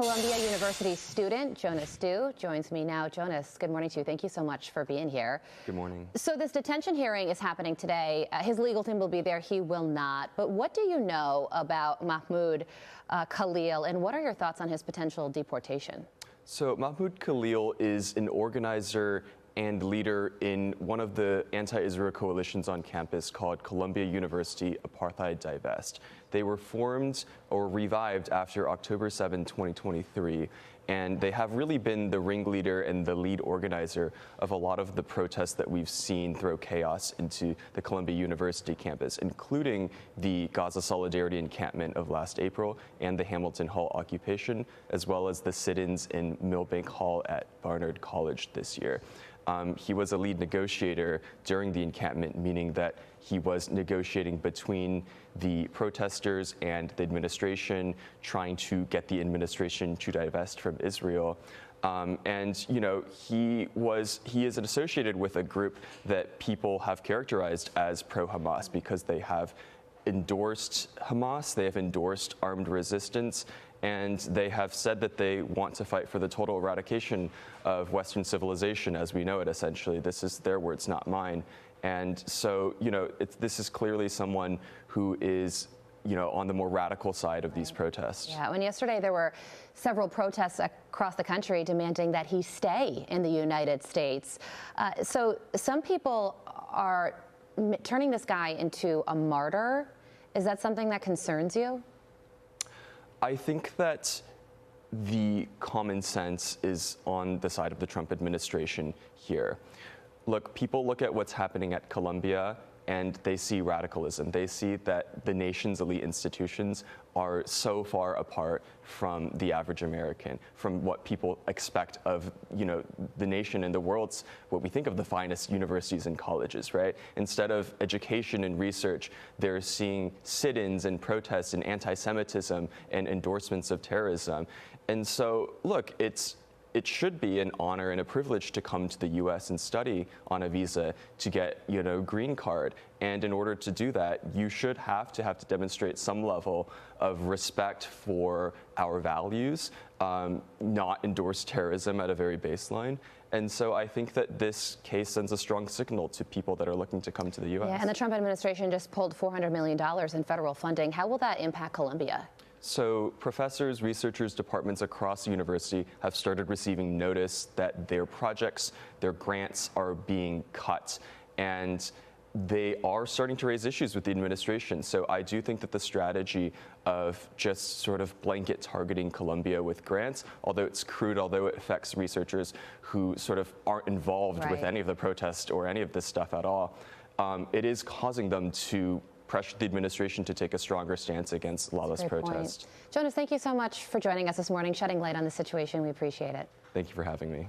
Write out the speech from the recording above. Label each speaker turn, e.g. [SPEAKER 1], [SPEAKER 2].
[SPEAKER 1] Columbia University student Jonas joins me now. Jonas, good morning to you. Thank you so much for being here.
[SPEAKER 2] Good morning.
[SPEAKER 1] So this detention hearing is happening today. His legal team will be there. He will not. But what do you know about Mahmoud Khalil, and what are your thoughts on his potential deportation?
[SPEAKER 2] So Mahmoud Khalil is an organizer and leader in one of the anti-Israel coalitions on campus called Columbia University Apartheid Divest. They were formed or revived after October 7, 2023, and they have really been the ringleader and the lead organizer of a lot of the protests that we've seen throw chaos into the Columbia University campus, including the Gaza Solidarity encampment of last April and the Hamilton Hall occupation, as well as the sit-ins in Millbank Hall at Barnard College this year. He was a lead negotiator during the encampment, meaning that he was negotiating between the protesters and the administration, trying to get the administration to divest from Israel. And you know, he is associated with a group that people have characterized as pro-Hamas because they have endorsed Hamas, they have endorsed armed resistance, and they have said that they want to fight for the total eradication of Western civilization as we know it, essentially. This is their words, not mine. And so, you know, this is clearly someone who is, you know, on the more radical side of these protests.
[SPEAKER 1] Yeah, and yesterday there were several protests across the country demanding that he stay in the United States. So some people are turning this guy into a martyr. Is that something that concerns you?
[SPEAKER 2] I think that the common sense is on the side of the Trump administration here. Look, people look at what's happening at Columbia and they see radicalism. They see that the nation's elite institutions are so far apart from the average American, from what people expect of, you know, the nation and the world's, what we think of the finest universities and colleges, right? Instead of education and research, they're seeing sit-ins and protests and anti-Semitism and endorsements of terrorism. And so, look, it should be an honor and a privilege to come to the U.S. and study on a visa to get, you know, green card. And in order to do that, you should have to demonstrate some level of respect for our values, not endorse terrorism at a very baseline. And so I think that this case sends a strong signal to people that are looking to come to the U.S.
[SPEAKER 1] Yeah, and the Trump administration just pulled $400 million in federal funding. How will that impact Columbia?
[SPEAKER 2] So professors, researchers, departments across the university have started receiving notice that their projects, their grants are being cut. And they are starting to raise issues with the administration. So I do think that the strategy of just sort of blanket targeting Columbia with grants, although it's crude, although it affects researchers who sort of aren't involved with any of the protests or any of this stuff at all, it is causing them to pressure the administration to take a stronger stance against lawless protest.
[SPEAKER 1] Jonas, thank you so much for joining us this morning, shedding light on the situation. We appreciate it.
[SPEAKER 2] Thank you for having me.